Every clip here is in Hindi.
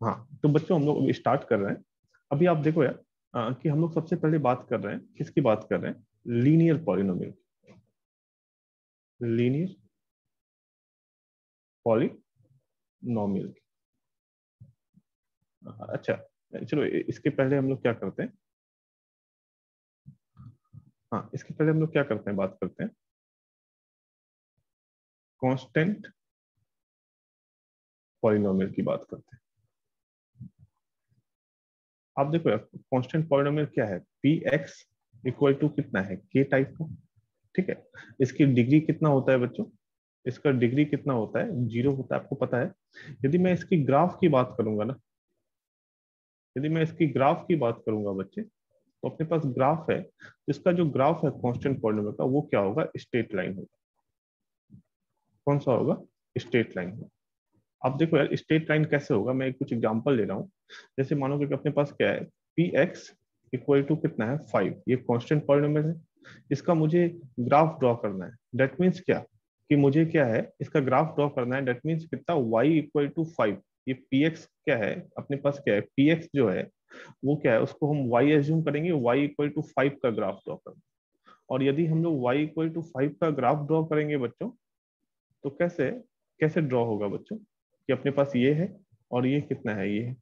हाँ, तो बच्चों हम लोग अभी स्टार्ट कर रहे हैं। अभी आप देखो यार, कि हम लोग सबसे पहले बात कर रहे हैं, किसकी बात कर रहे हैं? Linear polynomial. Linear polynomial. अच्छा, चलो इसके पहले हम लोग क्या करते हैं? हाँ, इसके पहले हम लोग क्या करते हैं, बात करते हैं कांस्टेंट पॉलिनोमियल की बात करते हैं। आप देखो यार, कांस्टेंट पॉलिनोमियल क्या है? पी एक्स इक्वल टू कितना है? के टाइप का। ठीक है। इसकी डिग्री कितना होता है बच्चों? इसका डिग्री कितना होता है? 0 होता है, आपको पता है। यदि मैं इसकी ग्राफ की बात करूंगा ना, यदि मैं इसकी ग्राफ की बात करूंगा बच्चे, तो अपने पास ग्राफ है। इसका जो ग्राफ है कांस्टेंट पॉलिनोमियल का, वो क्या होगा? स्ट्रेट लाइन होगा। कौन सा होगा? स्ट्रेट लाइन होगा। अब देखो यार, स्ट्रेट लाइन कैसे होगा, मैं कुछ एग्जांपल ले रहा हूँ। जैसे मानो कि अपने पास क्या है, पी एक्स इक्वल टू कितना है? 5। ये कांस्टेंट पॉलिनोमियल है। इसका मुझे ग्राफ ड्रॉ करना है। दैट मीन्स क्या, कि मुझे क्या है, इसका ग्राफ ड्रॉ करना है। दैट मीन्स कितना? y equal to 5। ये पी एक्स क्या है अपने पास? क्या है पी एक्स जो है, वो क्या है, उसको हम y एज्यूम करेंगे। y इक्वल टू 5 का ग्राफ ड्रॉ करना। और यदि हम लोग y इक्वल टू 5 का ग्राफ ड्रॉ करेंगे बच्चों, तो कैसे कैसे ड्रॉ होगा बच्चों? कि अपने पास ये है, और ये कितना है? ये है।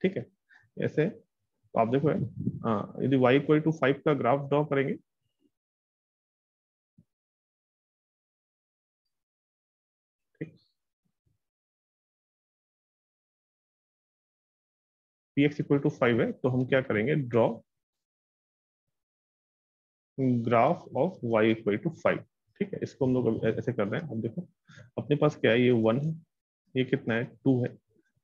ठीक है। ऐसे तो आप देखो, यदि y इक्वल टू 5 का ग्राफ ड्रॉ करेंगे, ठीक, पी एक्स इक्वल टू 5 है, तो हम क्या करेंगे? Draw graph of y equal to 5। ठीक है, इसको हम लोग ऐसे कर रहे हैं। अब देखो, अपने पास क्या है? ये 1 है, ये कितना है? 2 है,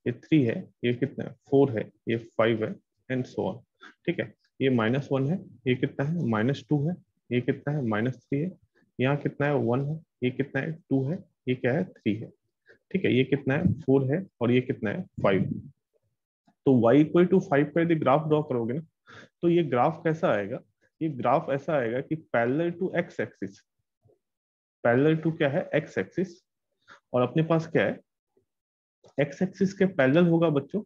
ये 3 है, ये कितना है? 4 है, ये 5 है, एंड सो ऑन। ठीक है। ये -1 है, ये कितना है? -2 है, ये कितना है? -3 है। यहाँ कितना है? 1 है, ये कितना है? 2 है, ये क्या है? 3 है। ठीक है, ये कितना है? 4 है, और ये कितना है? 5। तो y इक्वल टू 5 का यदि ग्राफ ड्रॉ करोगे ना, तो ये ग्राफ कैसा आएगा? ये ग्राफ ऐसा आएगा कि parallel to x axis. Parallel to क्या है? X axis. और अपने पास क्या है? एक्स एक्सिस के पैरेलल होगा बच्चों।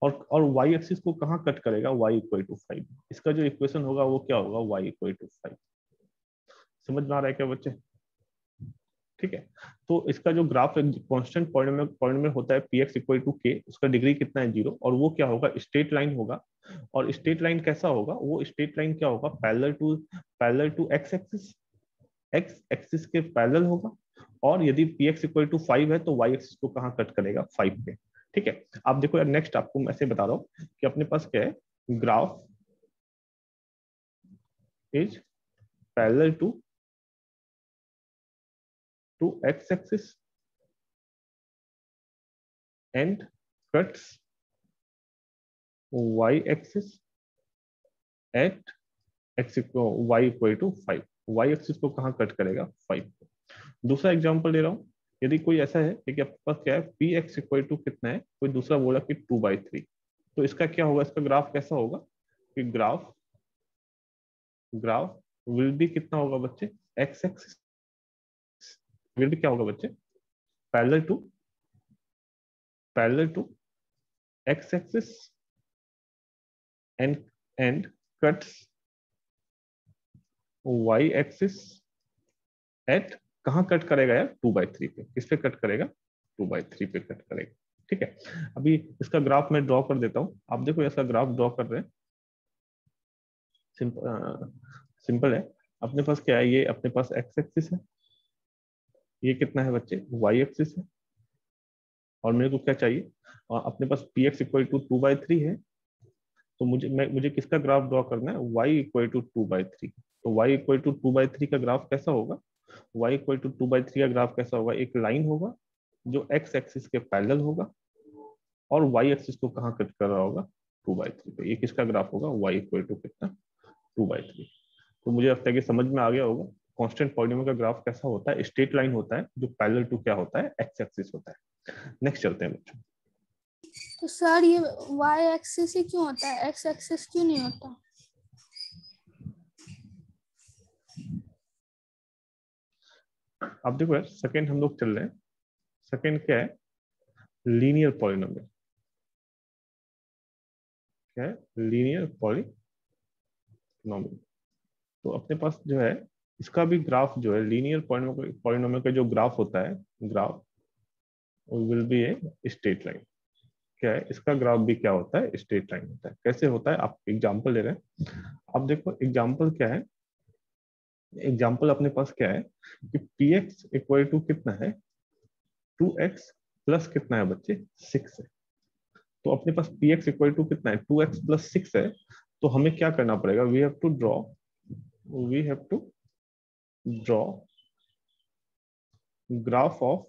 और वाई एक्सिस को कहाँ कट करेगा? y equal to 5। इसका जो इक्वेशन होगा वो क्या होगा? y equal to 5। समझ में आ रहा है क्या बच्चे? ठीक है। तो इसका जो ग्राफ है, कांस्टेंट पॉलिनोमियल होता है पी एक्स इक्वल टू के, उसका डिग्री कितना है? 0। और वो क्या होगा? स्ट्रेट लाइन होगा। और स्ट्रेट लाइन कैसा होगा? वो स्ट्रेट लाइन क्या होगा? Parallel to x axis. X axis के पैरेलल होगा। और यदि पी एक्स इक्वल टू 5 है, तो वाई एक्सिस को कहाँ कट करेगा? 5 पे। ठीक है। आप देखो यार, नेक्स्ट आपको मैं ऐसे बता रहा हूँ कि अपने पास क्या है, graph is parallel to x axis and cuts y axis at x y equal to 5। Y axis को कहाँ कट करेगा? 5। दूसरा एग्जांपल ले रहा हूँ। यदि कोई ऐसा है कि आपके पास क्या है, पी एक्स इक्वल टू कितना है, कोई दूसरा बोला कि 2/3, तो इसका क्या होगा? इसका ग्राफ कैसा होगा? कि ग्राफ ग्राफ विल बी कितना होगा बच्चे? एक्स एक्सिस विल बी क्या होगा बच्चे? Parallel to parallel to x axis and and cuts y axis at, कहाँ कट करेगा यार? 2/3 पे। किस पे कट करेगा? 2/3 पे कट करेगा। ठीक है। अभी इसका ग्राफ मैं ड्रॉ कर देता हूँ। आप देखो, ऐसा ग्राफ ड्रॉ कर रहे हैं। सिंपल सिंपल है। अपने पास क्या है? ये अपने पास एक्स एक्सिस है, ये कितना है बच्चे? वाई एक्सिस है। और मेरे को क्या चाहिए? अपने पास पी एक्स इक्वल टू 2/3 है। तो मुझे किसका ग्राफ ड्रॉ करना है? Y equal to 2/3। तो वाई इक्वल टू 2/3 का ग्राफ कैसा होगा? वाई इक्वल टू 2/3 का ग्राफ कैसा होगा? एक लाइन होगा जो एक्स एक्सिस के पैरेलल होगा, और वाई एक्सिस को कहाँ कट कर रहा होगा? 2/3 पे। ये किसका ग्राफ होगा? वाई इक्वल टू कितना? 2/3। तो मुझे लगता है कि समझ में आ गया होगा कांस्टेंट पॉलिनोमियल का ग्राफ कैसा होता है। स्ट्रेट लाइन होता है जो पैरेलल टू क्या होता है? एक्स एक्सिस होता है। नेक्स्ट चलते हैं बच्चों। तो सर ये y एक्सिस ही क्यों होता है, x एक्सिस क्यों नहीं होता? अब देखो यार, सेकंड हम लोग चल रहे हैं। सेकंड क्या है? Linear polynomial. क्या है? Linear polynomial. तो अपने पास जो है इसका भी ग्राफ जो है लीनियर पॉलिनोमियल का जो ग्राफ होता है, graph will be a straight line. क्या है? इसका ग्राफ भी क्या होता है? स्ट्रेट लाइन होता है। कैसे होता है? आप एग्जांपल ले रहे हैं। आप देखो एग्जांपल क्या है। एग्जांपल अपने पास क्या है कि पी एक्स इक्वल टू कितना है? 2x प्लस कितना है बच्चे? 6 है। तो अपने पास पी एक्स इक्वल टू कितना है? 2x+6 है। तो हमें क्या करना पड़ेगा? We have to draw graph of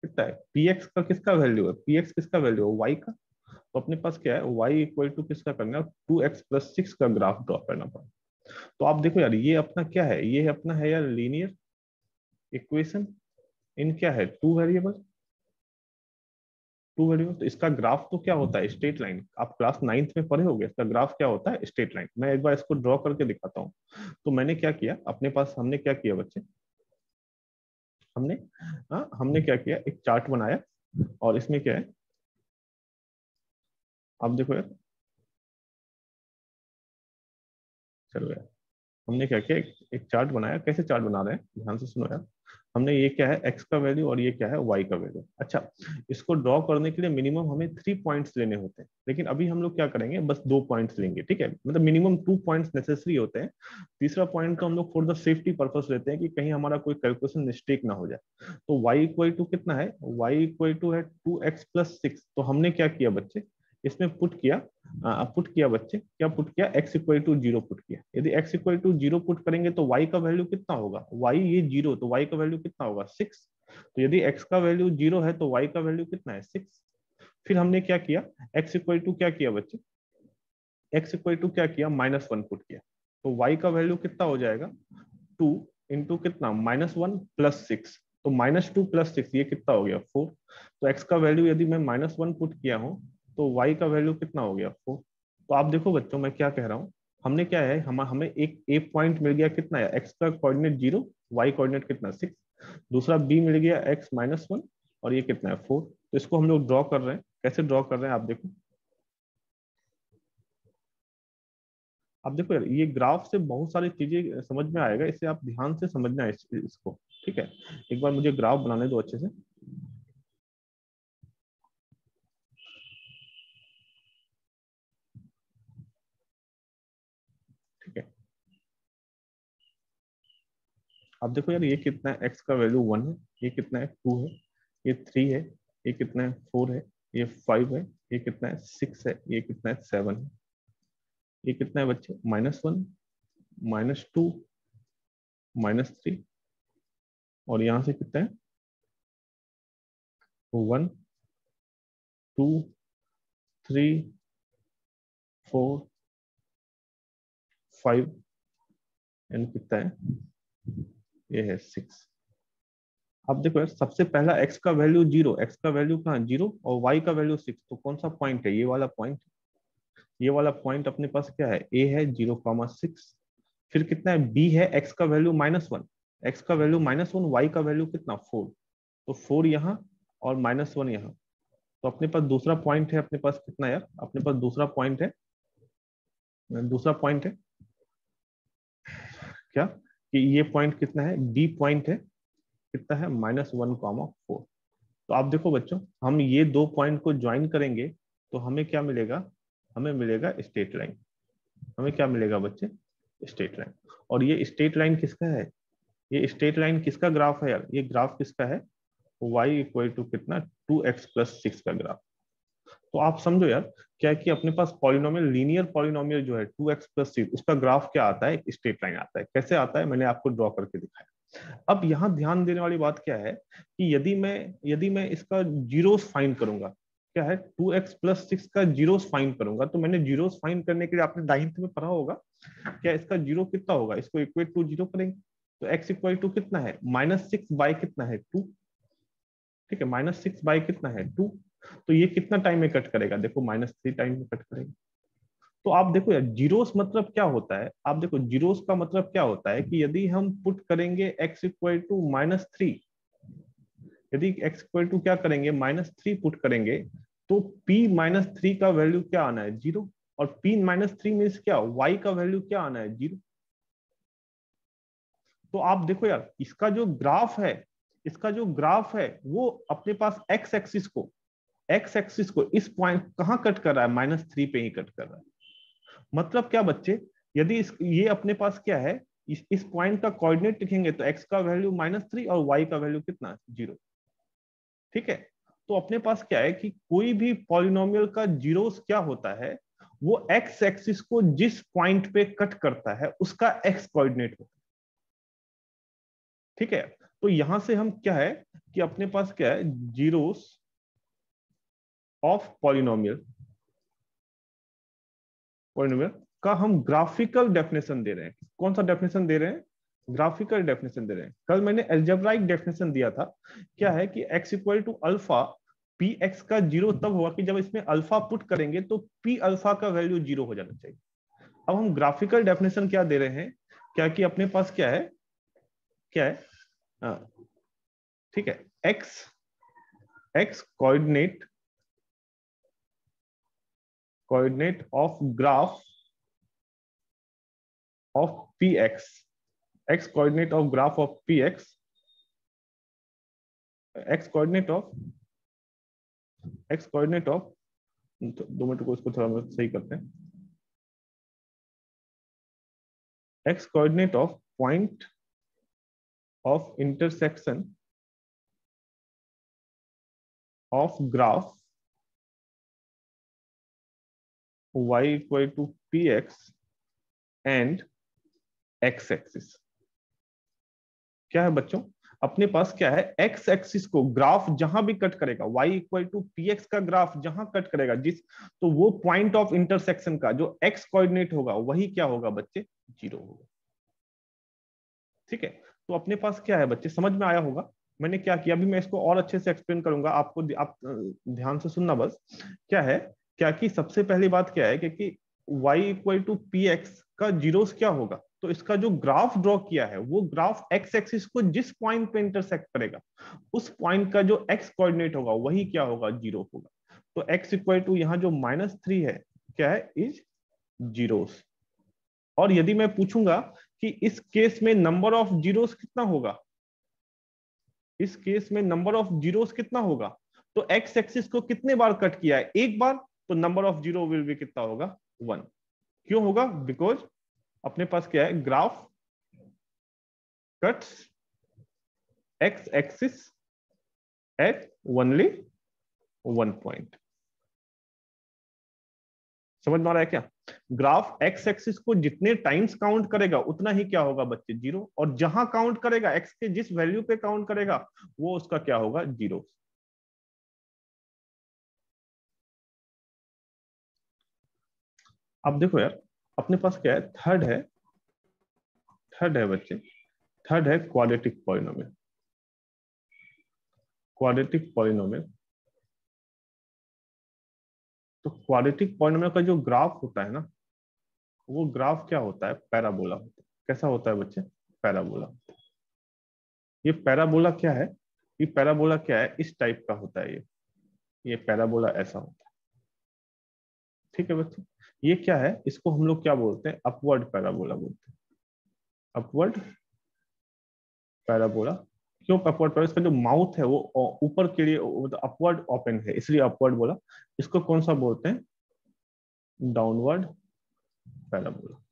कितना है? पी एक्स का किसका वैल्यू है? पी एक्स किसका वैल्यू है? वाई का। तो अपने पास क्या है? वाई इक्वल टू किसका करना है? 2x+6 का ग्राफ ड्रॉ करना पड़ेगा। तो आप देखो यार, ये अपना क्या है? ये अपना है यार लीनियर इक्वेशन इन क्या है? Two variable. तो इसका ग्राफ तो क्या होता है? Straight line. आप क्लास 9th में पढ़े होंगे, इसका ग्राफ क्या होता है? Straight line. मैं एक बार इसको ड्रॉ करके दिखाता हूँ। तो मैंने क्या किया अपने पास, हमने क्या किया बच्चे? हमने हमने क्या किया? एक चार्ट बनाया और इसमें क्या है, आप देखो यार। चलो यार, हमने क्या किया? एक चार्ट बनाया। कैसे चार्ट बना रहे हैं? ध्यान से सुनो यार। हमने ये क्या है? एक्स का वैल्यू और ये क्या है? वाई का वैल्यू। अच्छा, इसको ड्रॉ करने के लिए मिनिमम हमें 3 पॉइंट्स लेने होते हैं, लेकिन अभी हम लोग क्या करेंगे? बस 2 पॉइंट्स लेंगे। ठीक है, मतलब मिनिमम 2 पॉइंट्स नेसेसरी होते हैं। तीसरा पॉइंट तो हम लोग फॉर द सेफ्टी पर्पस लेते हैं कि कहीं हमारा कोई कैलकुलेशन मिस्टेक ना हो जाए। तो y इक्वल टू कितना है? y इक्वल टू है 2x+6। तो हमने क्या किया बच्चे? इसमें पुट किया बच्चे। क्या पुट किया? x इक्वल टू 0 पुट किया। यदि x इक्वल टू 0 पुट करेंगे तो y का वैल्यू कितना होगा? y ये 0, तो y का वैल्यू कितना होगा? 6। तो यदि x का वैल्यू 0 है तो y का वैल्यू कितना है? 6। फिर हमने क्या किया? x इक्वल टू क्या किया बच्चे? x इक्वल टू क्या किया? -1 पुट किया। तो y का वैल्यू कितना हो जाएगा? 2 इंटू कितना? -1+6। तो -2+6 ये कितना हो गया? 4। तो x का वैल्यू यदि मैं -1 पुट किया हूं तो y का वैल्यू कितना हो गया? 4। तो आप देखो बच्चों, मैं क्या कह रहा हूँ। हमने क्या है, हमें एक ए पॉइंट मिल गया। कितना है? x का कोऑर्डिनेट 0, y कोऑर्डिनेट कितना? 6। दूसरा b मिल गया x -1, और ये कितना है? 4। तो इसको हम लोग ड्रॉ कर रहे हैं। कैसे ड्रॉ कर रहे हैं? आप देखो यार, ये ग्राफ से बहुत सारी चीजें समझ में आएगा। इसे आप ध्यान से समझना है इसको। ठीक है, एक बार मुझे ग्राफ बनाने दो अच्छे से। ठीक है, आप देखो यार, ये कितना है? एक्स का वैल्यू 1 है। ये कितना है? 2 है। ये 3 है। ये कितना है? 4 है। ये 5 है। ये कितना है? 6 है। ये कितना है? 7 है। ये कितना है बच्चे? -1, -2, -3, और यहाँ से कितना है? 1, 2, 3, 4, 5, एंड कितना है? ये है 6। अब देखो यार, सबसे पहला x का वैल्यू 0, x का वैल्यू कहाँ? 0, और y का वैल्यू 6। तो कौन सा पॉइंट है? ये वाला पॉइंट। ये वाला पॉइंट अपने पास क्या है? a है 0,6। फिर कितना है? b है x का वैल्यू -1। x का वैल्यू -1, y का वैल्यू कितना? 4। तो 4 यहाँ और -1 यहाँ। तो अपने पास दूसरा पॉइंट है। अपने पास कितना यार? अपने पास दूसरा पॉइंट है। दूसरा पॉइंट है क्या? कि ये पॉइंट कितना है? d पॉइंट है। कितना है? -1,4। तो आप देखो बच्चों, हम ये 2 पॉइंट को ज्वाइन करेंगे तो हमें क्या मिलेगा? हमें मिलेगा स्ट्रेट लाइन। हमें क्या मिलेगा बच्चे? Straight line. और ये स्ट्रेट लाइन किसका है? ये स्ट्रेट लाइन किसका ग्राफ है यार? ये ग्राफ किसका है? y इक्वल टू कितना? 2x+6 का ग्राफ। तो आप समझो यार, क्या है कि अपने पास पॉलिनोमियल, लीनियर पॉलिनोमियल जो है 2x+6, उसका ग्राफ क्या आता है? एक स्ट्रेट लाइन आता है। कैसे आता है? मैंने आपको ड्रॉ करके दिखाया। अब यहाँ ध्यान देने वाली बात क्या है कि यदि मैं इसका जीरोस फाइंड करूंगा, क्या है? 2x+6 का जीरोस फाइंड करूंगा, तो मैंने जीरोस फाइंड करने के लिए आपने 9th में पढ़ा होगा। क्या इसका जीरो कितना होगा? इसको इक्वेट टू 0 करेंगे। तो x इक्वल टू कितना है? -6 बाय कितना है? 2। ठीक है, -6 बाय कितना है? 2। तो ये कितना टाइम में कट करेगा? देखो, -3 टाइम में कट करेगा। तो आप देखो यार, जीरोस मतलब क्या होता है? आप देखो, जीरोस का मतलब क्या होता है कि यदि हम पुट करेंगे x इक्वल टू -3, यदि x इक्वल टू क्या करेंगे -3 पुट करेंगे तो p -3 का वैल्यू क्या आना है 0, और p -3 मीन्स क्या y का वैल्यू क्या आना है 0। तो आप देखो यार इसका जो ग्राफ है वो अपने पास x एक्सिस को इस पॉइंट कहां कट कर रहा है -3 पे ही कट कर रहा है। मतलब क्या बच्चे, यदि ये अपने पास क्या है इस पॉइंट का कोऑर्डिनेट लिखेंगे तो x का वैल्यू -3 और y का वैल्यू कितना 0। ठीक है, तो अपने पास क्या है कि कोई भी पॉलिनोमियल का जीरोस क्या होता है, वो x एक्सिस को जिस पॉइंट पे कट करता है उसका x कोऑर्डिनेट होता है। ठीक है, तो यहां से हम क्या है कि अपने पास क्या है जीरोस ऑफ पॉलिनोमियल का हम ग्राफिकल डेफिनेशन दे रहे हैं। कौन सा डेफिनेशन दे रहे हैं, ग्राफिकल डेफिनेशन दे रहे हैं। कल मैंने एल्जेब्राइक डेफिनेशन दिया था, क्या है कि x equal to alpha p x का 0 तब होगा कि जब इसमें अल्फा पुट करेंगे तो पी अल्फा का वैल्यू 0 हो जाना चाहिए। अब हम ग्राफिकल डेफिनेशन क्या दे रहे हैं, क्या कि अपने पास क्या है ठीक है x coordinate of graph of px, x coordinate of graph of px, x coordinate of 2 minute को इसको थोड़ा सही करते हैं। x coordinate of point of intersection of graph y equal to px and x axis. क्या है बच्चों, अपने पास क्या है x एक्सिस को ग्राफ जहां भी कट करेगा y इक्वल टू px का ग्राफ जहां कट करेगा तो वो पॉइंट ऑफ इंटरसेक्शन का जो x कोऑर्डिनेट होगा वही क्या होगा बच्चे 0 होगा। ठीक है, तो अपने पास क्या है बच्चे, समझ में आया होगा मैंने क्या किया। अभी मैं इसको और अच्छे से एक्सप्लेन करूंगा आपको, आप ध्यान से सुनना बस। क्या है क्या कि सबसे पहली बात क्या है कि y equal to p x का जीरोस क्या होगा, तो इसका जो ग्राफ ड्रॉ किया है वो ग्राफ x एक्सिस को जिस पॉइंट पे इंटरसेक्ट करेगा उस पॉइंट का जो x कोऑर्डिनेट होगा वही क्या होगा 0 होगा। तो x इक्वल टू यहाँ जो -3 है क्या है इज जीरोस। और यदि मैं पूछूंगा कि इस केस में नंबर ऑफ जीरोस कितना होगा, इस केस में नंबर ऑफ जीरोस कितना होगा, तो x एक्सिस को कितने बार कट किया है, एक बार, तो नंबर ऑफ जीरो विल भी कितना होगा 1। क्यों होगा, बिकॉज अपने पास क्या है graph cuts x axis at only 1 point. समझ में आ रहा है क्या, ग्राफ x एक्सिस को जितने टाइम्स काउंट करेगा उतना ही क्या होगा बच्चे 0, और जहां काउंट करेगा x के जिस वैल्यू पे काउंट करेगा वो उसका क्या होगा 0। अब देखो यार अपने पास क्या है थर्ड है बच्चे, थर्ड है क्वाड्रेटिक पॉलिनोमियल। क्वाड्रेटिक पॉलिनोमियल, तो क्वाड्रेटिक पॉलिनोमियल का जो ग्राफ होता है ना वो ग्राफ क्या होता है पैराबोला होता है। कैसा होता है बच्चे, पैराबोला। ये पैराबोला क्या है, ये पैराबोला क्या है इस टाइप का होता है, ये पैराबोला ऐसा होता है। ठीक है बच्चे, ये क्या है, इसको हम लोग क्या बोलते हैं अपवर्ड पैराबोला बोलते हैं। अपवर्ड पैराबोला, क्यों अपवर्ड पैराबोला, इसका जो माउथ है वो ऊपर के लिए मतलब अपवर्ड ओपन है इसलिए अपवर्ड बोला। इसको कौन सा बोलते हैं डाउनवर्ड पैराबोला।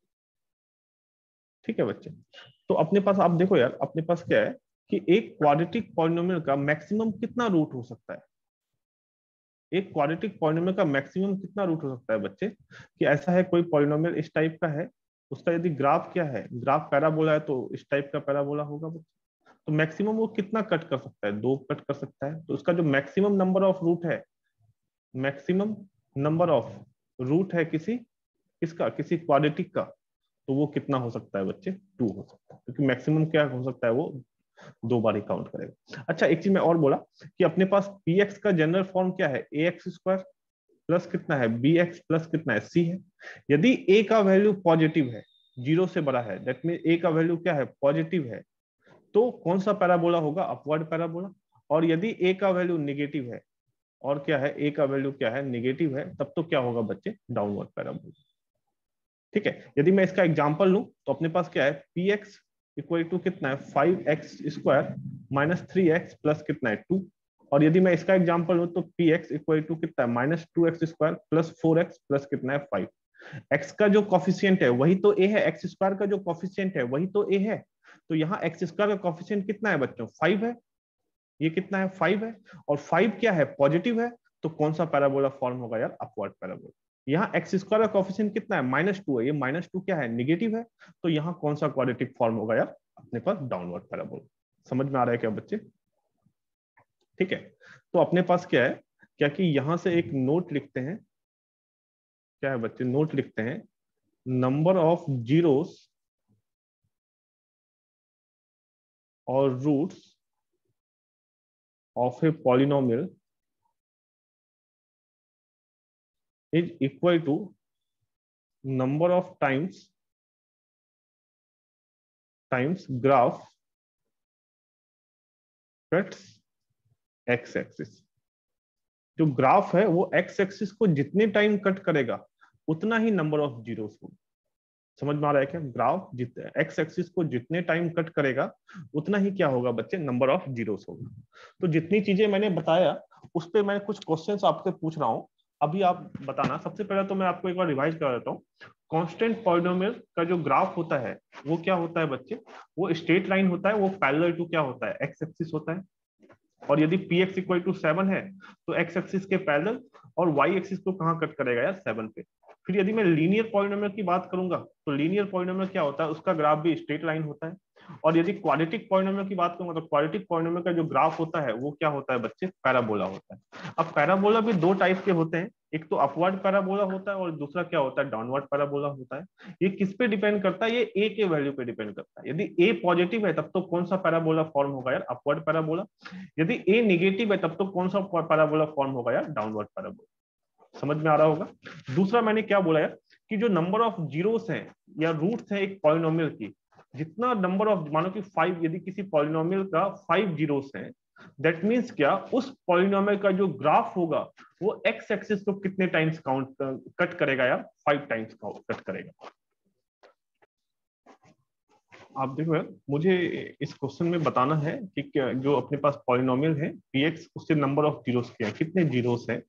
ठीक है बच्चे, तो अपने पास आप देखो यार अपने पास क्या है कि एक क्वाड्रेटिक पॉलिनोमियल का मैक्सिमम कितना रूट हो सकता है, एक क्वाड्रेटिक पॉलिनोमियल का मैक्सिमम कितना रूट हो सकता है बच्चे, कि ऐसा है कोई पॉलिनोमियल इस टाइप का है, उसका यदि ग्राफ क्या है, ग्राफ पैराबोला है तो इस टाइप का पैराबोला होगा बच्चे, तो मैक्सिमम वो कितना कट कर सकता है 2 कट कर सकता है, तो उसका जो मैक्सिमम नंबर ऑफ रूट है, मैक्सिमम नंबर ऑफ रूट है किसी क्वाड्रेटिक का, तो वो कितना हो सकता है बच्चे 2 हो सकता है, क्योंकि मैक्सिमम क्या हो सकता है वो 2 बार ही काउंट करेगा। अच्छा एक चीज मैं और बोला कि अपने पास px का जनरल फॉर्म क्या है ax स्क्वायर प्लस कितना है bx प्लस कितना है c है। यदि a का वैल्यू पॉजिटिव है 0 से बड़ा है, दैट मीन a का वैल्यू क्या है पॉजिटिव है, तो कौन सा पैराबोला होगा अपवर्ड पैराबोला। और यदि a का वैल्यू निगेटिव है, और क्या है, a का वैल्यू क्या है, निगेटिव है, तब तो क्या होगा बच्चे, डाउनवर्ड पैराबोला। ठीक है, यदि मैं इसका एग्जांपल लूं तो अपने पास क्या है, px इक्वल टू कितना है, 5x square minus 3x plus कितना है 2। और यदि मैं इसका एग्जांपल लूं तो px इक्वल टू कितना है, minus 2x square plus 4x plus कितना है 5। x का जो कॉफिशिएंट है वही तो a है, x स्क्वायर का जो कॉफिशिएंट है वही तो a है, तो यहाँ x स्क्वायर का कॉफिशिएंट कितना है बच्चों, 5 है। ये कितना है, 5 है, और 5 क्या है, पॉजिटिव है, तो कौन सा पैराबोला फॉर्म होगा यार, अपवर्ड पैराबोला। यहाँ एक्स स्क्वायर का कोफिशिएंट कितना है, -2 है, ये -2 क्या है, निगेटिव है, तो यहाँ कौन सा क्वाड्रेटिक फॉर्म होगा यार, अपने पास डाउनवर्ड पैराबोला। समझ में आ रहा है क्या बच्चे? ठीक है, तो अपने पास क्या है, क्या कि यहां से एक नोट लिखते हैं, क्या है बच्चे, नोट लिखते हैं, नंबर ऑफ जीरोस और roots of a polynomial is equal to number of times graph cuts x axis. जो ग्राफ है वो x एक्सिस को जितने टाइम कट करेगा उतना ही नंबर ऑफ जीरोस होगा। समझ में आ रहा है क्या, ग्राफ x एक्सिस को जितने टाइम कट करेगा उतना ही क्या होगा बच्चे, नंबर ऑफ जीरोस होगा। तो जितनी चीजें मैंने बताया उस पर मैं कुछ क्वेश्चंस आपसे पूछ रहा हूं, अभी आप बताना। सबसे पहले तो मैं आपको एक बार रिवाइज करा देता हूँ। कांस्टेंट पॉलिनोमियल का जो ग्राफ होता है वो क्या होता है बच्चे, वो स्ट्रेट लाइन होता है, वो पैरेलल टू क्या होता है, एक्स एक्सिस होता है। और यदि px इक्वल टू 7 है तो x एक्सिस के पैरेलल, और y एक्सिस को कहां कट करेगा यार, 7 पे। फिर यदि मैं लीनियर पॉलिनोमियल की बात करूंगा तो लीनियर पॉलिनोमियल क्या होता है, उसका ग्राफ भी स्ट्रेट लाइन होता है। और यदि क्वाड्रेटिक पॉलिनोमियल की बात करूंगा तो क्वाड्रेटिक पॉलिनोमियल का जो ग्राफ होता है वो क्या होता है बच्चे, पैराबोला होता है। अब पैराबोला भी दो टाइप के होते हैं, एक तो अपवर्ड पैराबोला होता है और दूसरा क्या होता है, डाउनवर्ड पैराबोला होता है। ये किस पे डिपेंड करता है, ये ए के वैल्यू पे डिपेंड करता है। यदि ए पॉजिटिव है तब तो कौन सा पैराबोला फॉर्म होगा यार, अपवर्ड पैराबोला। यदि ए निगेटिव है तब तो कौन सा पैराबोला फॉर्म होगा यार, डाउनवर्ड पैराबोला। समझ में आ रहा होगा। दूसरा मैंने क्या बोला यार, कि जो नंबर ऑफ जीरोस हैं या रूट्स हैं एक पॉलिनोमियल की, जितना नंबर ऑफ, मानो कि 5, यदि किसी पॉलिनोमियल का 5 जीरोस हैं, दैट मींस क्या, उस पॉलिनोमियल का जो ग्राफ होगा वो एक्स एक्सिस को कितने टाइम्स काउंट कट करेगा यार, 5 टाइम्स कट करेगा। आप देखो यार, मुझे इस क्वेश्चन में बताना है कि क्या जो अपने पास पॉलिनोमियल है px, उससे नंबर ऑफ जीरोस क्या है, कितने जीरोस है।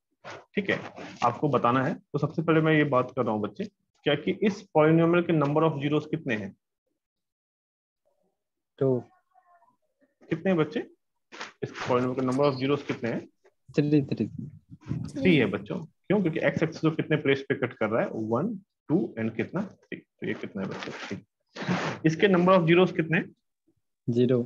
ठीक है, आपको बताना है। तो सबसे पहले मैं ये बात कर रहा हूँ बच्चे, क्या कि इस पॉलिनोमियल के नंबर ऑफ जीरोस कितने हैं, 2 कितने हैं बच्चे, इस पॉलिनोमियल के नंबर ऑफ जीरोस कितने हैं, 3 3 है बच्चों। क्यों, क्योंकि एक्स एक्सिस को कितने प्लेस पे कट कर रहा है, 1 2 एंड कितना 3, तो ये कितना है बच्चे 3। इसके नंबर ऑफ जीरोस कितने हैं, 0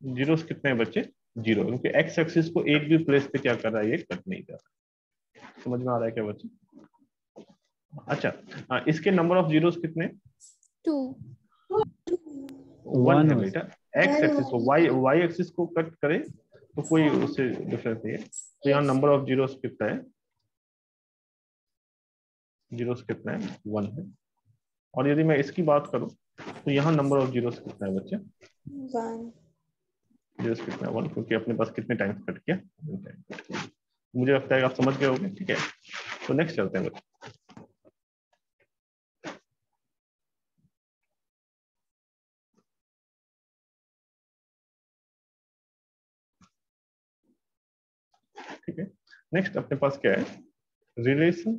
जीरोस कितने हैं बच्चे, 0, क्योंकि एक्स एक्सिस को एक भी प्लेस पे क्या कर रहा है, ये कट नहीं कर रहा। समझ में आ रहा है क्या बच्चे? अच्छा, इसके नंबर ऑफ जीरोस कितने, 2 1 है बेटा। एक्स एक्सिस को वाई एक्सिस को कट करे तो कोई उससे डिफरेंस नहीं है। तो यहाँ नंबर ऑफ जीरोस कितना है, जीरोस कितना है, 1 है। और यदि मैं इसकी बात करूं तो यहाँ नंबर ऑफ जीरोस कितना है बच्चे, 1 जीरोस कितना है, 1, क्योंकि अपने पास कितने टाइम्स कट किया। मुझे लगता है आप समझ गए होंगे। ठीक है, तो नेक्स्ट चलते हैं बच्चे। ठीक है, नेक्स्ट अपने पास क्या है, relation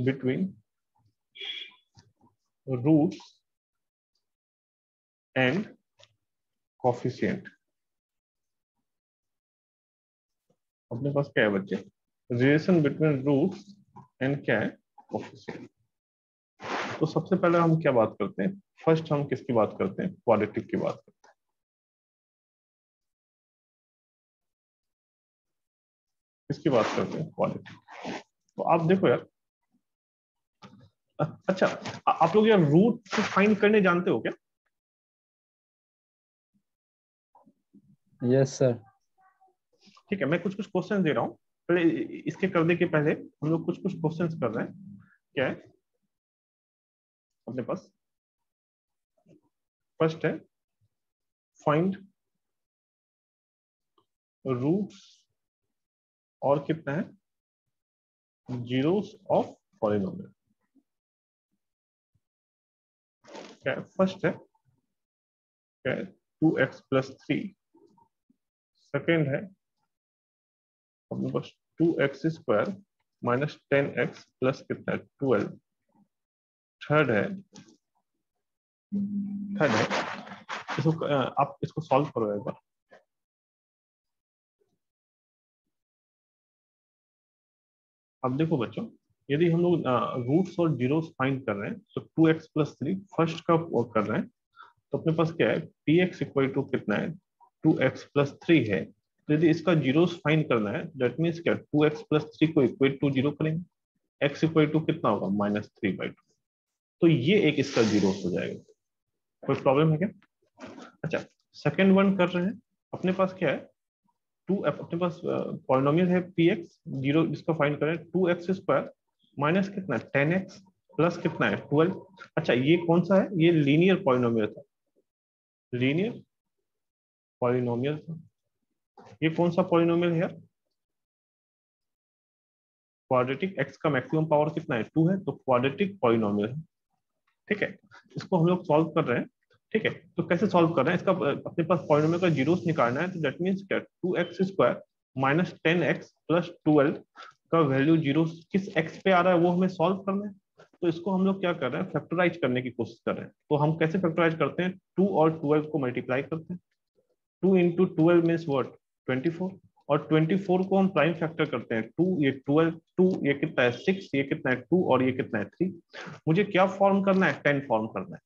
between roots and coefficient. अपने पास क्या है बच्चे, रिलेशन बिटवीन रूट्स एंड क्या है, कोफिशिएंट। तो सबसे पहले हम क्या बात करते हैं, फर्स्ट हम किसकी बात करते हैं, क्वाड्रेटिक की बात करते हैं। किसकी बात करते हैं, क्वाड्रेटिक। तो आप देखो यार, अच्छा, आप लोग यार रूट फाइंड करने जानते हो क्या? Yes sir. ठीक है, मैं कुछ कुछ क्वेश्चन दे रहा हूँ, पहले इसके करने के पहले हम लोग कुछ कुछ क्वेश्चंस कर रहे हैं। क्या है अपने पास, फर्स्ट है फाइंड रूट्स और कितना है जीरोस ऑफ पॉलिनोमियल। क्या है? फर्स्ट है क्या है 2x+3, सेकेंड है अपने पास 2x² माइनस 10x प्लस कितना है 12, थर्ड है इसको आप इसको सॉल्व करो एक बार। अब देखो बच्चों, यदि हम लोग रूट्स और जीरोस फाइंड कर रहे हैं तो 2x+3 फर्स्ट का वर्क कर रहे हैं, तो अपने पास क्या है px इक्वल टू कितना है 2x+3 है। तो यदि इसका जीरोस फाइंड करना है दैट मीन्स क्या 2x+3 को इक्वेट टू जीरो करेंगे, x इक्वल टू कितना होगा -3/2, तो ये एक इसका जीरोस हो जाएगा। कोई प्रॉब्लम है क्या? अच्छा, सेकेंड वन कर रहे हैं, अपने पास क्या है अपने पास पॉलिनोमियल है px, जीरो इसका फाइंड करें 2x² माइनस कितना 10x प्लस कितना है 12। अच्छा, ये कौन सा है? ये लीनियर पॉलिनोमियल था, लीनियर पॉलिनोमियल था। ये कौन सा पॉलिनोमियल है यार? क्वाड्रेटिक। x का मैक्सिमम पावर कितना है 2 है, तो क्वाड्रेटिक पॉलिनोमियल है। ठीक है, इसको हम लोग सॉल्व कर रहे हैं। ठीक है, तो कैसे सॉल्व कर रहे हैं इसका, अपने पास पॉलिनोमियल का जीरोस निकालना है, तो दैट मींस क्या 2x² माइनस 10x प्लस 12 का वैल्यू जीरो किस x पे आ रहा है वो हमें सॉल्व करना है। तो इसको हम लोग क्या कर रहे हैं फैक्टराइज करने की कोशिश कर रहे हैं। तो हम कैसे फैक्टराइज करते हैं 2 और 12 को मल्टीप्लाई करते हैं, 2 इंटू 12 मीन्स व्हाट 24, और 24 को हम प्राइम फैक्टर करते हैं 2, ये 12, 2 ये कितना है 6, ये कितना है 2 और ये कितना है 3। मुझे क्या फॉर्म करना है 10 फॉर्म करना है।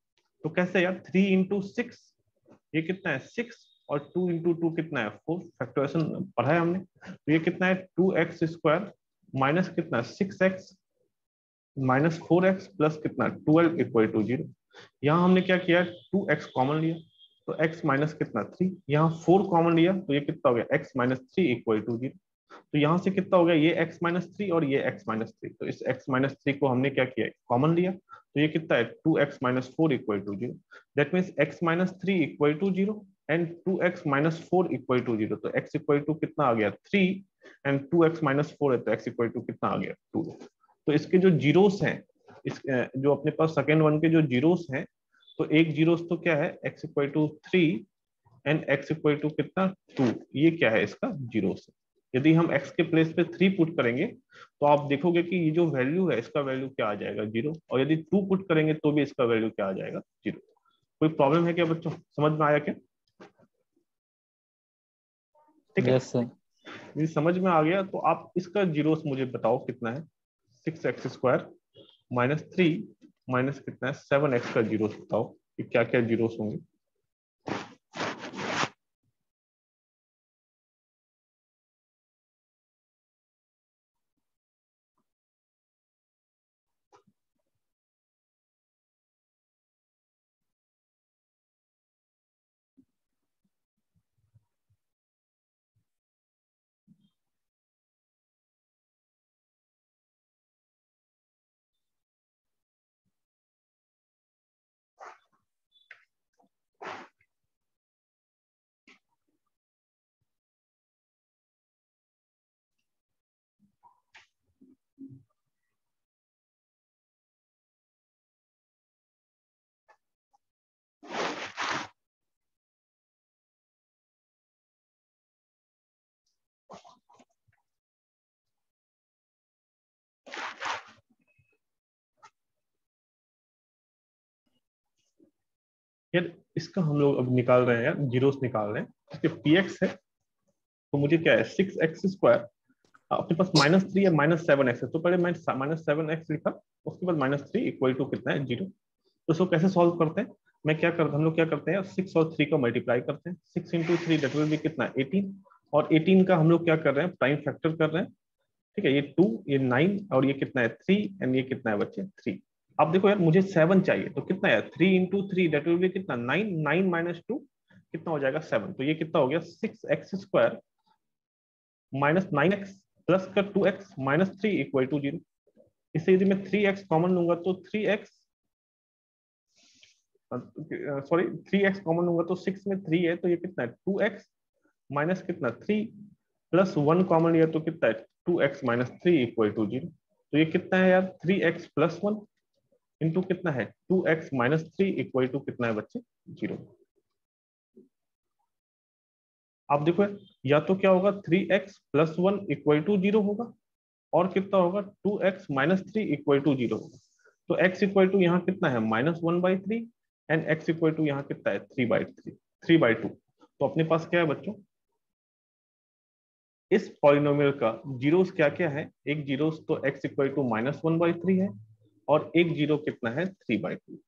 तो कैसे यार 3 इंटू 6 ये कितना है 6 और 2 इंटू 2 कितना है 4, फैक्टराइजेशन पढ़ा है हमने। तो ये कितना है 2x² माइनस कितना 6x माइनस 4x प्लस कितना 12 इक्वल टू 0। यहाँ हमने क्या किया 2x कॉमन लिया तो x माइनस कितना 3, यहाँ 4 कॉमन लिया तो ये कितना हो गया x माइनस 3 इक्वल टू 0। तो यहाँ से कितना हो गया ये x माइनस 3 और ये x माइनस 3, तो इस x माइनस 3 को हमने क्या किया कॉमन लिया, तो ये कितना है 2x minus 4 equal to 0। That means x minus 3 equal to 0 and 2x minus 4 equal to 0। तो x इक्वल टू कितना आ गया 3 एंड 2x माइनस 4 है तो x इक्वल टू कितना आ गया 2। तो इसके जो जीरोस हैं, इस जो अपने पास सेकेंड वन के जो जीरोस हैं, तो एक जीरोस तो क्या है x equal to 3 and x equal to कितना 2, ये क्या है इसका जीरोस है। यदि हम x के प्लेस पे 3 पुट करेंगे तो आप देखोगे कि ये जो वैल्यू है इसका वैल्यू क्या आ जाएगा 0, और यदि 2 पुट करेंगे तो भी इसका वैल्यू क्या आ जाएगा 0। कोई प्रॉब्लम है क्या बच्चों, समझ में आया क्या? ठीक है, यस सर। यदि समझ में आ गया तो आप इसका जीरोस मुझे बताओ कितना है 6x² माइनस 3 माइनस कितना है 7x का जीरोस बताओ कि क्या क्या जीरोस होंगे। यार इसका हम लोग अब निकाल रहे हैं यार, जीरोस निकाल रहे हैं। इसके px है तो मुझे क्या है 6x², अपने पास -3 या -7x है, तो पहले मैं -7x लिखा, उसके बाद -3 इक्वल टू कितना है 0। तो इसको कैसे सॉल्व करते हैं, मैं क्या करता हम लोग क्या करते हैं 6 और 3 का मल्टीप्लाई करते हैं, 6 इंटू 3 दैट विल बी कितना 18, और 18 का हम लोग क्या कर रहे हैं प्राइम फैक्टर कर रहे हैं। ठीक है, ये 2 ये 9 और ये कितना है 3 एंड ये कितना है बच्चे 3। अब देखो यार मुझे 7 चाहिए, तो कितना है 3 इंटू 3 दैट विल बी कितना 9, 9 माइनस 2 कितना हो जाएगा 7, तो ये कितना हो गया 6x² माइनस 9x प्लस का 2x माइनस 3 इक्वल टू 0। इससे यदि मैं 3x कॉमन लूंगा तो 3x सॉरी 3x कॉमन होगा तो 6 में 3 है तो ये कितना है 2x माइनस कितना 3 प्लस 1 कॉमन लिया तो कितना है 2x माइनस 3 इक्वल टू 0। तो ये कितना है यार 3x प्लस 1 इंटू कितना है 2x माइनस 3 इक्वल टू कितना है बच्चे 0। आप देखो या तो क्या होगा 3x प्लस 1 इक्वल टू 0 होगा और कितना होगा 2x माइनस 3 इक्वल टू 0 होगा। तो x इक्वल टू यहाँ कितना है -1/3 एंड x इक्वल टू यहाँ कितना है 3/2। तो अपने पास क्या है बच्चों इस पॉलिनोमियल का जीरोस क्या क्या है, एक जीरोस तो x इक्वल टू -1/3 है और एक जीरो कितना है 3/2।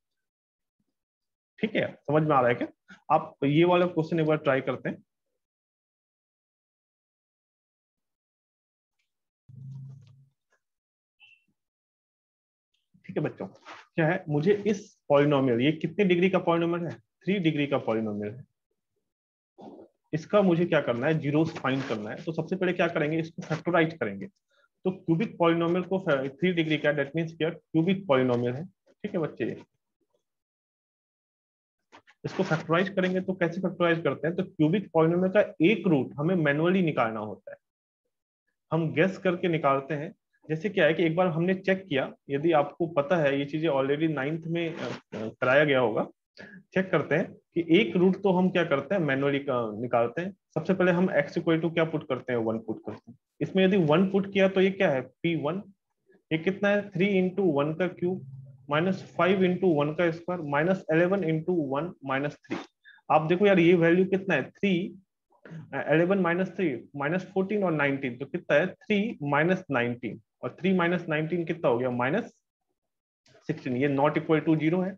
ठीक है समझ में आ रहा है क्या? आप ये वाला क्वेश्चन एक बार ट्राई करते हैं। ठीक है बच्चों क्या है मुझे इस पॉलिनोमियल ये कितने डिग्री का पॉलिनोमियल है 3 डिग्री का पॉलिनोमियल है। इसका मुझे क्या करना है जीरोस फाइंड करना है। तो सबसे पहले क्या करेंगे इसको फैक्टराइज करेंगे। तो क्यूबिक पॉलिनोमियल को 3 डिग्री का दैट मींस क्या क्यूबिक पॉलिनोमियल है। ठीक है बच्चे इसको फैक्टराइज करेंगे तो कैसे फैक्टराइज करते हैं तो क्यूबिक पॉलिनोमियल का एक रूट हमें मैनुअली निकालना होता है। हम गेस करके निकालते हैं। जैसे क्या है कि एक बार हमने चेक किया यदि आपको पता है ये चीजें ऑलरेडी 9th में कराया गया होगा। चेक करते हैं कि एक रूट तो हम क्या करते हैं मैनुअली निकालते हैं। सबसे पहले हम x इक्वल टू क्या पुट करते हैं 1 पुट करते हैं। इसमें यदि 1 पुट किया तो ये क्या है p1 ये कितना है 3 इंटू 1 का क्यूब माइनस 5 इंटू 1 का स्क्वायर माइनस 11 इंटू 1 माइनस 3। आप देखो यार ये वैल्यू कितना है 3 11 माइनस 3 माइनस 14 और 19 तो कितना है 3 माइनस 19 और 3 माइनस 19 कितना हो गया -16। ये नॉट इक्वल टू 0 है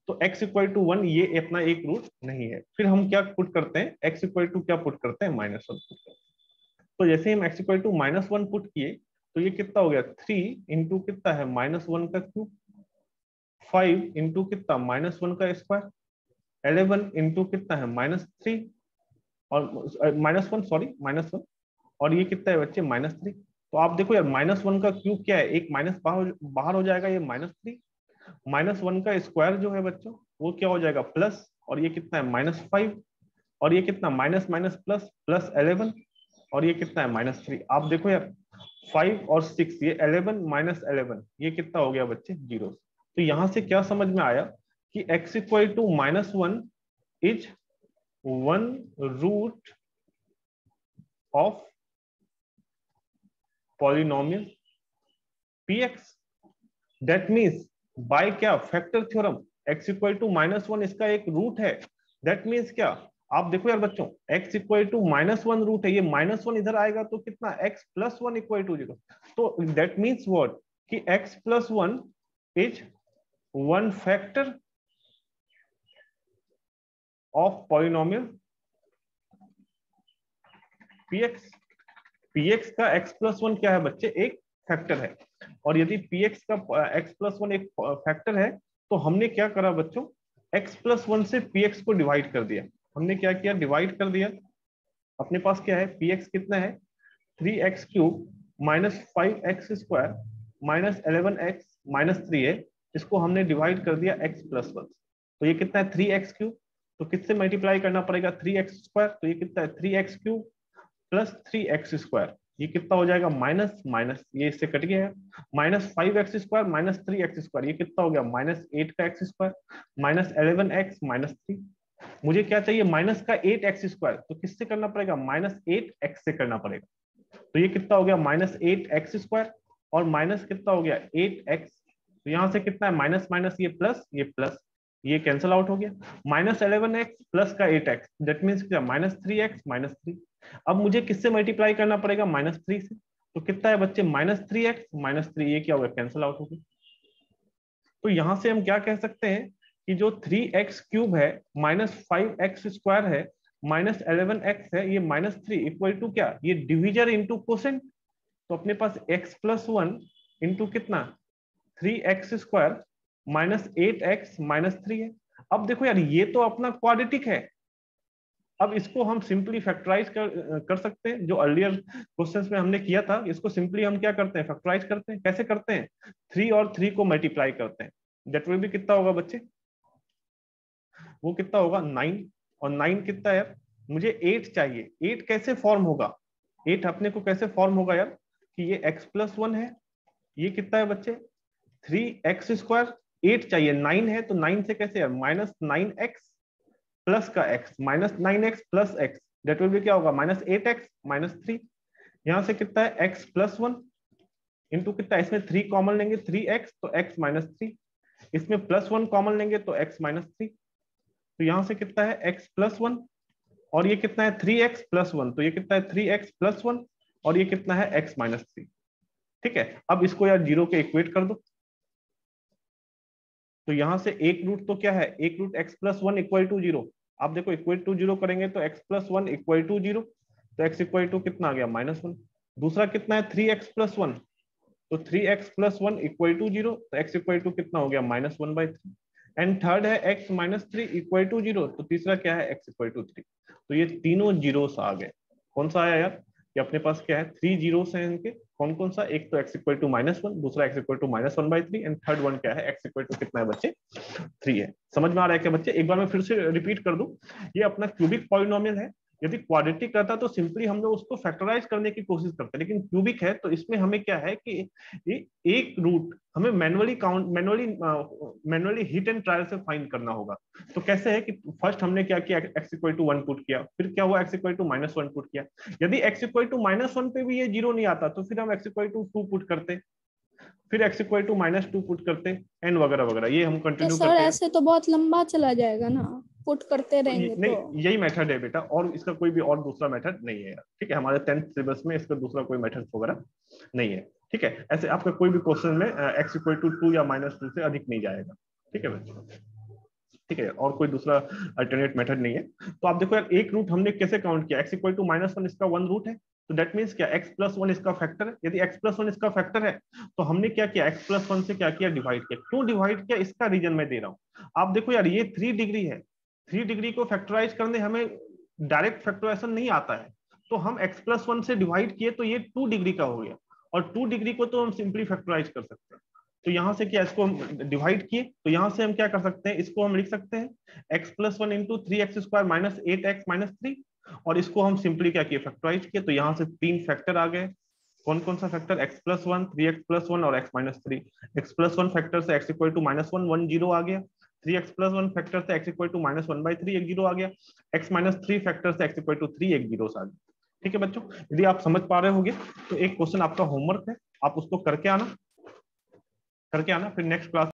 तो x इक्वल टू 1 ये अपना एक रूट नहीं है। फिर हम क्या पुट करते हैं x इक्वल टू क्या पुट करते हैं -1 पुट करते हैं। तो जैसे हम x इक्वल टू -1 पुट किए तो ये कितना हो गया 3 इंटू कितना है -1 का क्यूब 5 इंटू कितना -1 का स्क्वायर 11 इंटू कितना है -3 और -1 सॉरी -1 और ये कितना है बच्चे -3। तो आप देखो यार -1 का क्यूब क्या है एक माइनस बाहर हो जाएगा ये -3 -1 का स्क्वायर जो है बच्चों वो क्या हो जाएगा प्लस और ये कितना है -5 और ये कितना माइनस माइनस प्लस प्लस 11 और ये कितना है -3। आप देखो यार 5 और 6 ये 11 माइनस 11 ये कितना हो गया बच्चे 0। तो यहां से क्या समझ में आया कि x equal to -1 is 1 root of polynomial px। That means by क्या factor theorem x equal to -1 इसका एक रूट है। दैट मीन्स क्या आप देखो यार बच्चों x इक्वल टू -1 रूट है ये -1 इधर आएगा तो कितना x प्लस 1 इक्वल टू 0। तो दैट मीन्स व्हाट कि x plus 1 is 1 factor of polynomial px। px का x प्लस 1 क्या है बच्चे एक फैक्टर है और यदि px का x प्लस 1 एक फैक्टर है तो हमने क्या करा बच्चों x प्लस 1 से px को डिवाइड कर दिया। हमने क्या किया डिवाइड कर दिया। अपने पास क्या है px कितना है 3x cube minus 5x square minus 11x minus 3 है। इसको हमने डिवाइड कर दिया x प्लस 1 तो ये कितना है 3x क्यूब। तो किससे मल्टीप्लाई करना पड़ेगा 3x स्क्वायर तो ये कितना है 3x cube plus 3x square ये कितना हो जाएगा माइनस माइनस ये इससे कट गया है -5x square minus 3x square ये कितना हो गया -8 का x square minus 11x minus 3। मुझे क्या चाहिए माइनस का 8x स्क्वायर तो किससे करना पड़ेगा -8x से करना पड़ेगा। तो ये कितना हो गया -8x स्क्वायर और माइनस कितना हो गया 8x। तो यहां से कितना है माइनस माइनस ये प्लस ये कैंसिल आउट हो गया -11x प्लस का 8x दैट मीन्स क्या -3x -3। अब मुझे किससे मल्टीप्लाई करना पड़ेगा -3 से। तो कितना है बच्चे -3x -3 ये क्या हो गया कैंसिल आउट हो गया। तो यहां से हम क्या कह सकते हैं कि जो 3x क्यूब है -5x स्क्वायर है -11x है ये -3 इक्वल टू क्या ये डिविजन इंटू कोसेंट। तो अपने पास x प्लस 1 इंटू कितना 3x स्क्वायर -8x -3 है। अब देखो यार ये तो अपना क्वाड्रेटिक है। अब इसको हम सिंपली फैक्टराइज कर सकते हैं जो अर्लियर क्वेश्चंस में हमने किया था। इसको सिंपली हम क्या करते हैं फैक्टराइज करते हैं। कैसे करते हैं 3 और 3 को मल्टीप्लाई करते हैं। दैट विल बी कितना होगा बच्चे वो कितना होगा 9, और 9 कितना है यार, मुझे 8 चाहिए। 8 कैसे फॉर्म होगा, 8 अपने को कैसे फॉर्म होगा यार, कि ये x+1 है, ये कितना है बच्चे 3x², 8 चाहिए, 9 है तो 9 से कैसे यार -9x प्लस का x, -9x plus x, that will be क्या होगा -8x -3। यहां से कितना है x+1 इंटू कितना, इसमें 3 कॉमन लेंगे 3x तो x -3, इसमें +1 कॉमन लेंगे तो x -3, तो यहां से कितना है x+1, और ये कितना है 3x+1, तो ये कितना है 3x+1, और ये कितना है x -3। ठीक है, अब इसको यार 0 के इक्वेट कर दो, तो यहां से एक रूट तो क्या है, एक रूट x+1 इक्वल टू 0, आप देखो इक्वल टू 0 करेंगे तो x+1 इक्वल टू 0, तो x इक्वल टू कितना आ गया -1। दूसरा कितना है 3x+1, तो 3x+1 इक्वल टू 0, तो x इक्वल टू कितना हो गया -1/3। एंड थर्ड है x -3 इक्वल टू 0, तो तीसरा क्या है x इक्वल टू 3। तो ये तीनों जीरोस आ गए। कौन सा आया यार, ये अपने पास क्या है 3 जीरोस हैं इनके, कौन कौन सा, एक तो x इक्वल टू -1, दूसरा x equal to -1/3, and third one क्या है x इक्वल टू कितना है बच्चे 3 है। समझ में आ रहा है क्या बच्चे, एक बार मैं फिर से रिपीट कर दूं, ये अपना क्यूबिक पॉलिनोमियल है। यदि क्वाड्रेटिक रहता तो सिंपली हम लोग उसको फैक्टराइज करने की कोशिश करते हैं, लेकिन क्यूबिक है तो इसमें हमें क्या है कि एक रूट हमें मैनुअली हिट एंड ट्रायल से फाइंड करना होगा। तो कैसे है कि फर्स्ट हमने क्या किया, x इक्वल टू 1 पुट किया, फिर क्या हुआ x इक्वल टू -1 पुट किया। यदि x इक्वल टू -1 पे भी ये 0 नहीं आता तो फिर हम x इक्वल टू 2 पुट करते, फिर x इक्वल टू -2 पुट करते, एंड वगैरह वगैरह, ये हम तो कंटिन्यू सर करते हैं। ऐसे तो बहुत लंबा चला जाएगा ना, पुट करते रहेंगे नहीं, तो। यही मेथड है बेटा, और इसका कोई भी और दूसरा मेथड नहीं है। ठीक है, हमारे 10th सिलेबस में इसका दूसरा कोई मेथड वगैरह नहीं है। ठीक है, ऐसे आपका कोई भी क्वेश्चन में x इक्वल टू 2 या -2 से अधिक नहीं जाएगा। ठीक है बच्चों, ठीक है, और कोई दूसरा अल्टरनेट मेथड नहीं है। तो आप देखो यार, एक रूट हमने कैसे काउंट किया, x इक्वल टू -1 इसका 1 रूट है, तो दैट मींस क्या x+1 इसका फैक्टर है। यदि x+1 इसका फैक्टर है तो हमने क्या किया, x+1 से क्या किया, डिवाइड किया। क्यों डिवाइड किया, इसका रीजन मैं दे रहा हूं। आप देखो यार, ये 3 डिग्री है, 3 डिग्री को फैक्टराइज करने हमें डायरेक्ट फैक्टराइजेशन नहीं आता है, तो हम x+1 से डिवाइड किए तो ये 2 डिग्री का हो गया, और 2 डिग्री को तो हम सिंपली फैक्टराइज कर सकते हैं। तो यहां से क्या, इसको हम डिवाइड किए, तो यहां से हम क्या कर सकते हैं, इसको हम लिख सकते हैं x+1 इंटू 3x² -8x -3, और इसको हम सिंपली क्या किए, फैक्टराइज किए। तो यहां से 3 फैक्टर आ गए। कौन कौन सा फैक्टर, x+1, 3x+1 और x -3। x+1 फैक्टर से x इक्वल टू -1 1 0 आ गया, 3x+1 फैक्टर से x इक्वल टू -1/3 1 0 आ गया, x -3 फैक्टर से x इक्वल टू 3 1 0 आ गया। ठीक है बच्चों, यदि आप समझ पा रहे होगे तो एक क्वेश्चन आपका होमवर्क है, आप उसको करके आना, फिर नेक्स्ट क्लास